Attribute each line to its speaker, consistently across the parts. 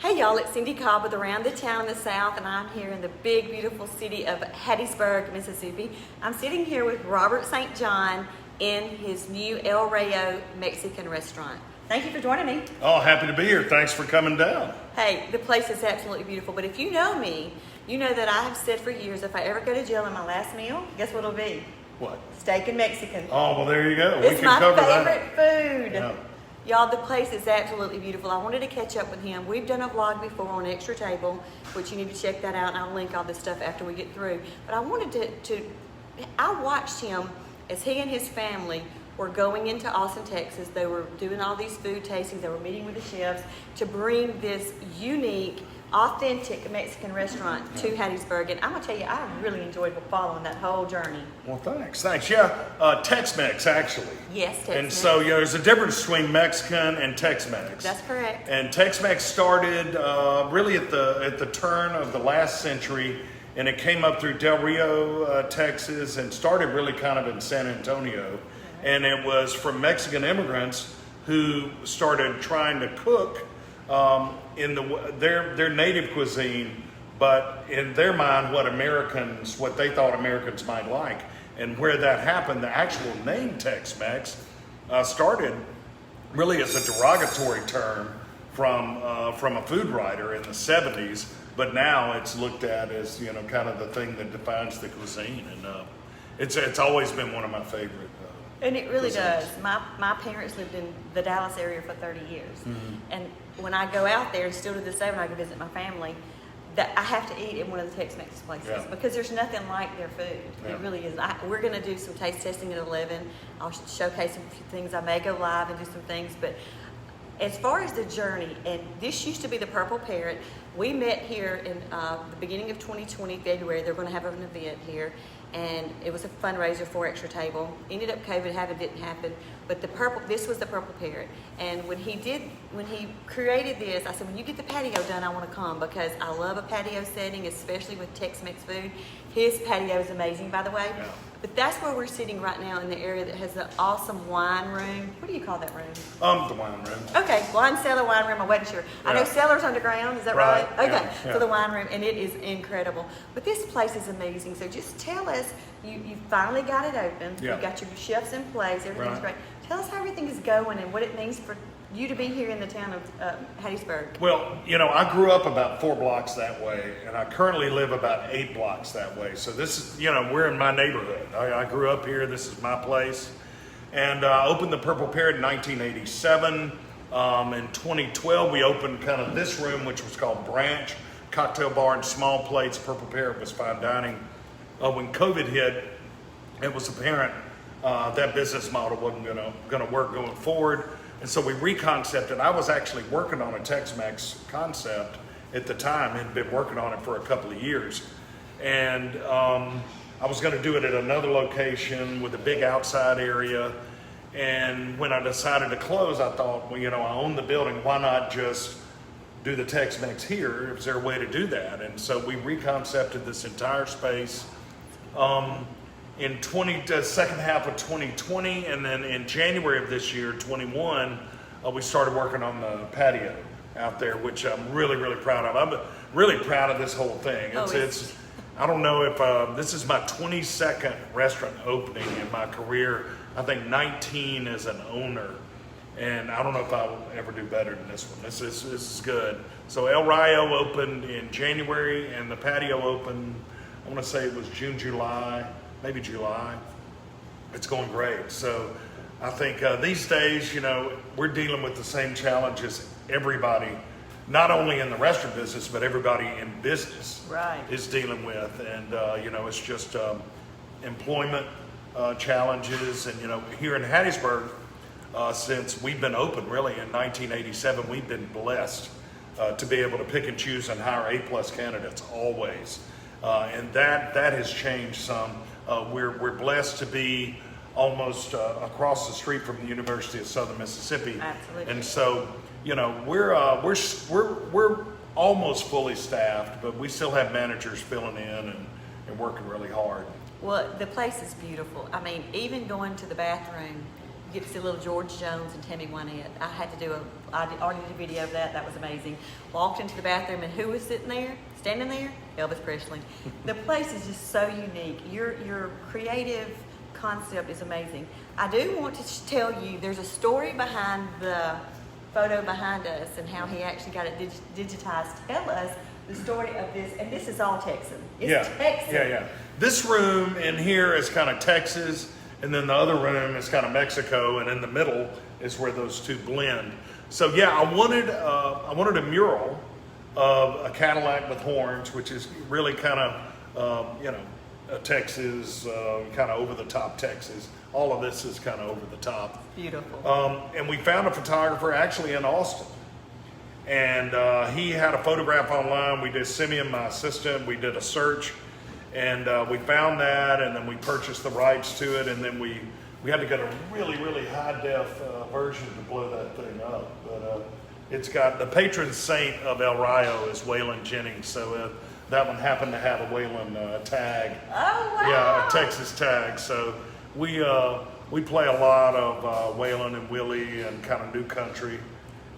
Speaker 1: Hey y'all, it's Cindy Cobb with Around the Town in the South, and I'm here in the big, beautiful city of Hattiesburg, Mississippi. I'm sitting here with Robert St. John in his new El Rayo Mexican restaurant. Thank you for joining me.
Speaker 2: Oh, happy to be here. Thanks for coming down.
Speaker 1: Hey, the place is absolutely beautiful, but if you know me, you know that I have said for years, if I ever go to jail on my last meal, guess what it'll be?
Speaker 2: What?
Speaker 1: Steak and Mexican.
Speaker 2: Oh, well, there you go.
Speaker 1: It's my favorite food.
Speaker 2: Yeah.
Speaker 1: Y'all, the place is absolutely beautiful. I wanted to catch up with him. We've done a vlog before on Extra Table, which you need to check that out, and I'll link all this stuff after we get through. But I wanted I watched him as he and his family were going into Austin, Texas. They were doing all these food tastings. They were meeting with the chefs to bring this unique, authentic Mexican restaurant to Hattiesburg. And I'm gonna tell you, I really enjoyed following that whole journey.
Speaker 2: Well, thanks. Yeah, Tex-Mex, actually.
Speaker 1: Yes, Tex-Mex.
Speaker 2: And so, there's a difference between Mexican and Tex-Mex.
Speaker 1: That's correct.
Speaker 2: And Tex-Mex started really at the turn of the last century, and it came up through Del Rio, Texas, and started really kind of in San Antonio. And it was from Mexican immigrants who started trying to cook in their native cuisine, but in their mind, what they thought Americans might like. And where that happened, the actual name Tex-Mex started really as a derogatory term from a food writer in the 70s, but now it's looked at as kind of the thing that defines the cuisine, and it's always been one of my favorite.
Speaker 1: And it really does. My parents lived in the Dallas area for 30 years. Mm-hmm. And when I go out there, and still to this day when I go visit my family, that I have to eat in one of the Tex-Mex places because there's nothing like their food. Yeah. It really is. We're going to do some taste testing at 11. I'll showcase a few things. I may go live and do some things. But as far as the journey, and this used to be the Purple Parrot. We met here in the beginning of 2020, February. They're going to have an event here. And it was a fundraiser for Extra Table. Ended up COVID didn't happen, but this was the Purple Parrot. And when he created this, I said, when you get the patio done, I want to come because I love a patio setting, especially with Tex-Mex food. His patio is amazing, by the way. Yeah. But that's where we're sitting right now in the area that has the awesome wine room. What do you call that room?
Speaker 2: The wine room.
Speaker 1: Okay, wine cellar, wine room. I wasn't sure. Yeah. I know cellar's underground. Is that right? Okay, yeah. So the wine room, and it is incredible. But this place is amazing. So just tell us, you finally got it open. Yeah. You got your chefs in place. Everything's great. Tell us how everything is going and what it means for you to be here in the town of Hattiesburg.
Speaker 2: Well, I grew up about 4 blocks that way, and I currently live about 8 blocks that way. So this is, we're in my neighborhood. I grew up here. This is my place. And I opened the Purple Parrot in 1987. In 2012, we opened kind of this room, which was called Branch, cocktail bar and small plates. Purple Parrot was fine dining. When COVID hit, it was apparent that business model wasn't going to work going forward. And so we reconcepted. I was actually working on a Tex-Mex concept at the time, had been working on it for a couple of years. And I was going to do it at another location with a big outside area. And when I decided to close, I thought, well, I own the building. Why not just do the Tex-Mex here? Is there a way to do that? And so we reconcepted this entire space in the second half of 2020, and then in January of this year, 21, we started working on the patio out there, which I'm really, really proud of. I'm really proud of this whole thing. It's I don't know if this is my 22nd restaurant opening in my career. I think 19 as an owner, and I don't know if I'll ever do better than this one. This is good. So El Rayo opened in January, and the patio opened, I want to say it was July. Maybe July. It's going great. So I think these days, we're dealing with the same challenges everybody, not only in the restaurant business, but everybody in business is dealing with. And, it's just employment challenges. And, here in Hattiesburg, since we've been open really in 1987, we've been blessed to be able to pick and choose and hire A+ candidates always. And that has changed some. We're blessed to be almost across the street from the University of Southern Mississippi.
Speaker 1: Absolutely.
Speaker 2: And so, we're almost fully staffed, but we still have managers filling in and working really hard.
Speaker 1: Well, the place is beautiful. I mean, even going to the bathroom, You get to see little George Jones and Tammy Wynette. I already did a video of that. That was amazing. Walked into the bathroom, and who was sitting there, standing there? Elvis Presley. The place is just so unique. Your creative concept is amazing. I do want to tell you, there's a story behind the photo behind us and how he actually got it digitized. Tell us the story of this, and this is all Texan. It's Texan.
Speaker 2: Yeah. This room in here is kind of Texas, and then the other room is kind of Mexico, and in the middle is where those two blend. So yeah, I wanted a mural of a Cadillac with horns, which is really kind of Texas, kind of over the top Texas. All of this is kind of over the top.
Speaker 1: Beautiful.
Speaker 2: And we found a photographer actually in Austin. And he had a photograph online. We did, Simeon, my assistant, we did a search, and we found that, and then we purchased the rights to it, and then we had to get a really, really high-def version to blow that thing up. But it's got, the patron saint of El Rayo is Waylon Jennings, so that one happened to have a Waylon tag.
Speaker 1: Oh, wow.
Speaker 2: Yeah, a Texas tag. So we play a lot of Waylon and Willie and kind of new country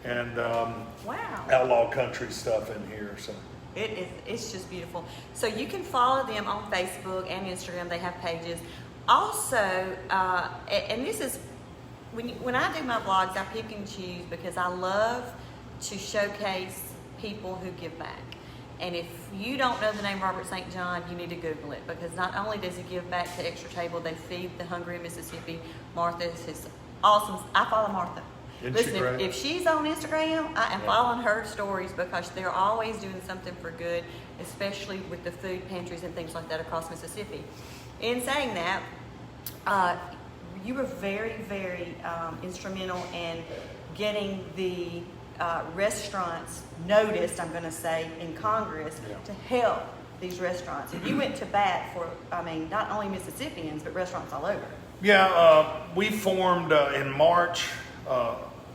Speaker 2: and outlaw country stuff in here. So
Speaker 1: it's just beautiful. So you can follow them on Facebook and Instagram. They have pages. Also, and this is when I do my vlogs, I pick and choose because I love to showcase people who give back. And if you don't know the name Robert St. John, you need to Google it, because not only does he give back to Extra Table, they feed the hungry in Mississippi. Martha is awesome. I follow Martha. Listen, if she's on Instagram, I am following her stories because they're always doing something for good, especially with the food pantries and things like that across Mississippi. In saying that, you were very, very instrumental in getting the restaurants noticed, I'm going to say, in Congress to help these restaurants. And you went to bat for, not only Mississippians, but restaurants all over.
Speaker 2: Yeah, we formed in March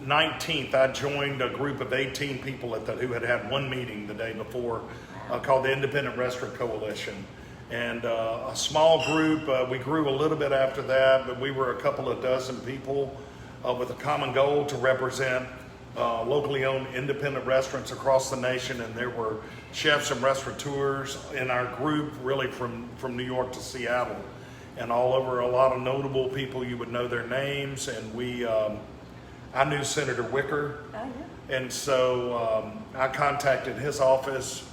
Speaker 2: 19th. I joined a group of 18 people who had one meeting the day before called the Independent Restaurant Coalition. And a small group, we grew a little bit after that, but we were a couple of dozen people with a common goal to represent locally owned independent restaurants across the nation. And there were chefs and restaurateurs in our group, really from New York to Seattle and all over. A lot of notable people, you would know their names. And I knew Senator Wicker.
Speaker 1: Oh, yeah.
Speaker 2: And so I contacted his office,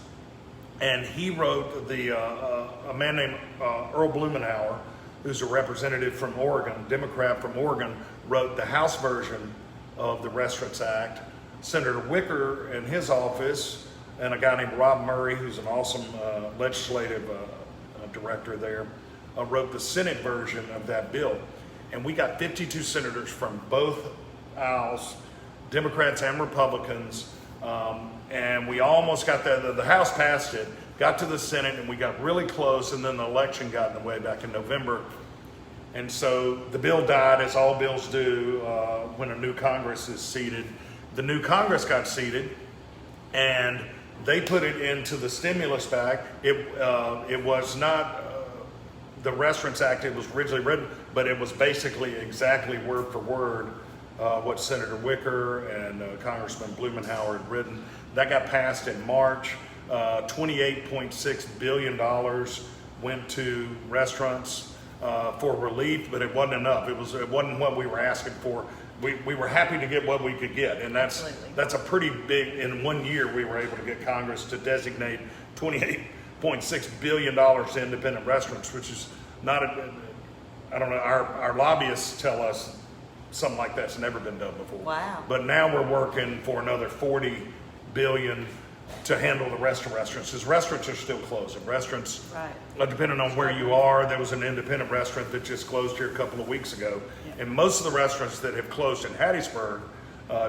Speaker 2: and he wrote a man named Earl Blumenauer, who's a representative from Oregon, Democrat from Oregon, wrote the House version of the Restaurants Act. Senator Wicker and his office, and a guy named Rob Murray, who's an awesome legislative director there, wrote the Senate version of that bill. And we got 52 senators from both aisles, Democrats and Republicans, and we almost got the House passed it, got to the Senate, and we got really close, and then the election got in the way back in November. And so the bill died, as all bills do when a new Congress is seated. The new Congress got seated, and they put it into the stimulus pack. It was not the Restaurants Act it was originally written, but it was basically exactly word for word what Senator Wicker and Congressman Blumenauer had written. That got passed in March. $28.6 billion went to restaurants for relief, but it wasn't enough. It wasn't what we were asking for. We were happy to get what we could get, and that's a pretty big. In 1 year, we were able to get Congress to designate $28.6 billion to independent restaurants, which is not I don't know. Our lobbyists tell us something like that's never been done before.
Speaker 1: Wow.
Speaker 2: But now we're working for another $40 billion to handle the rest of restaurants, because restaurants are still closing. Restaurants, depending on where you are, there was an independent restaurant that just closed here a couple of weeks ago. And most of the restaurants that have closed in Hattiesburg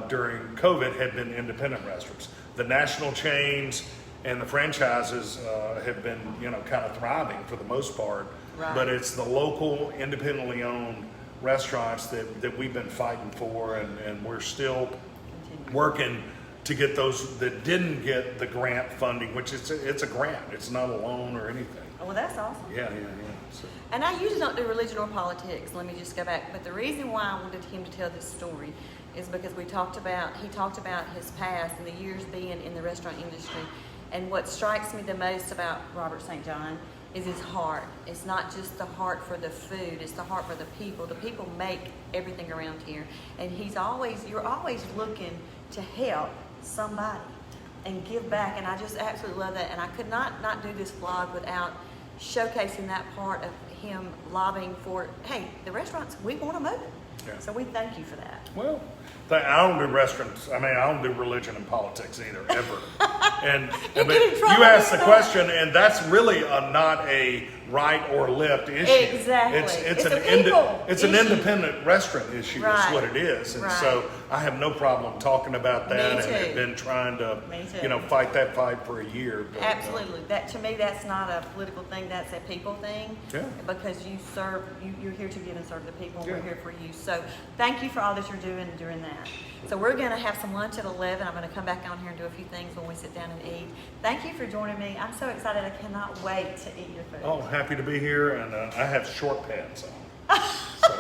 Speaker 2: during COVID had been independent restaurants. The national chains and the franchises have been, kind of thriving for the most part.
Speaker 1: Right.
Speaker 2: But it's the local, independently owned restaurants that we've been fighting for, and we're still working to get those that didn't get the grant funding, which it's a grant. It's not a loan or anything.
Speaker 1: Oh, well, that's awesome.
Speaker 2: Yeah. So,
Speaker 1: And I usually don't do religion or politics. Let me just go back. But the reason why I wanted him to tell this story is because he talked about his past and the years being in the restaurant industry. And what strikes me the most about Robert St. John is his heart. It's not just the heart for the food, it's the heart for the people. The people make everything around here. And you're always looking to help somebody and give back. And I just absolutely love that. And I could not do this vlog without showcasing that part of him lobbying for, hey, the restaurants, we want them open.
Speaker 2: Yeah.
Speaker 1: So we thank you for that.
Speaker 2: well, I don't do restaurants. I mean, I don't do religion and politics either, ever. And
Speaker 1: You
Speaker 2: but
Speaker 1: get in trouble
Speaker 2: you asked the
Speaker 1: with that.
Speaker 2: question, and that's really not a right or left issue.
Speaker 1: Exactly.
Speaker 2: It's
Speaker 1: It's a people
Speaker 2: it's an
Speaker 1: issue.
Speaker 2: independent restaurant issue. Is
Speaker 1: Right.
Speaker 2: what it is. And
Speaker 1: Right.
Speaker 2: so I have no problem talking about that,
Speaker 1: Me
Speaker 2: and
Speaker 1: too.
Speaker 2: have been trying to,
Speaker 1: Me too.
Speaker 2: fight that fight for a year. But,
Speaker 1: Absolutely. That, to me, that's not a political thing. That's a people thing.
Speaker 2: Yeah.
Speaker 1: Because you're here to give and serve the people. And
Speaker 2: Yeah.
Speaker 1: We're here for you. So thank you for all that you're doing during that. So we're going to have some lunch at 11. I'm going to come back on here and do a few things when we sit down and eat. Thank you for joining me. I'm so excited. I cannot wait to eat your food.
Speaker 2: Oh, happy to be here, and I have short pants on. So,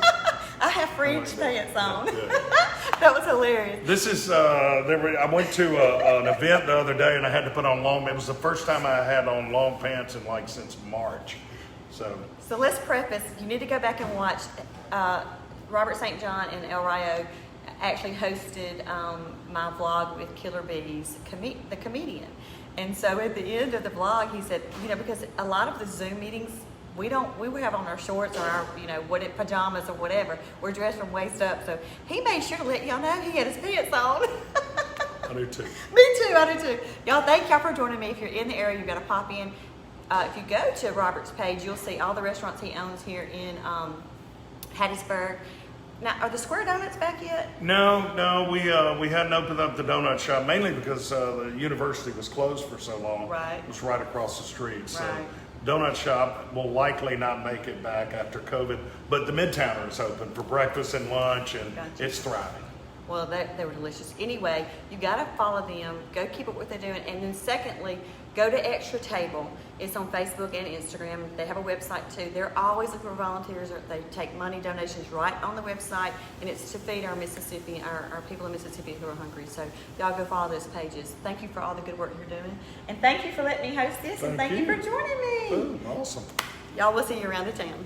Speaker 1: I have fringe
Speaker 2: like that.
Speaker 1: pants on.
Speaker 2: Good.
Speaker 1: That was hilarious.
Speaker 2: This is I went to an event the other day, and I had to put on long. It was the first time I had on long pants in since March. So
Speaker 1: let's preface. You need to go back and watch. Robert St. John and El Rayo actually hosted my vlog with Killer Bees, the comedian. And so at the end of the vlog, he said, because a lot of the Zoom meetings, we have on our shorts or our, pajamas or whatever. We're dressed from waist up. So he made sure to let y'all know he had his pants on.
Speaker 2: I do too.
Speaker 1: Me too, I do too. Y'all, thank y'all for joining me. If you're in the area, you've got to pop in. If you go to Robert's page, you'll see all the restaurants he owns here in Hattiesburg. Now, are the Square Donuts back yet?
Speaker 2: No, we hadn't opened up the donut shop mainly because the university was closed for so long.
Speaker 1: Right.
Speaker 2: It was right across the street. So
Speaker 1: Right.
Speaker 2: donut shop will likely not make it back after COVID, but the Midtowner is open for breakfast and lunch, and
Speaker 1: Gotcha.
Speaker 2: it's thriving.
Speaker 1: Well, they were delicious. Anyway, you got to follow them. Go keep up what they're doing. And then secondly, go to Extra Table. It's on Facebook and Instagram. They have a website too. They're always looking for volunteers. They take money donations right on the website, and it's to feed our Mississippi, our people in Mississippi who are hungry. So y'all go follow those pages. Thank you for all the good work you're doing. And thank you for letting me host this. And thank you for joining me.
Speaker 2: Boom, awesome.
Speaker 1: Y'all, we'll see you around the town.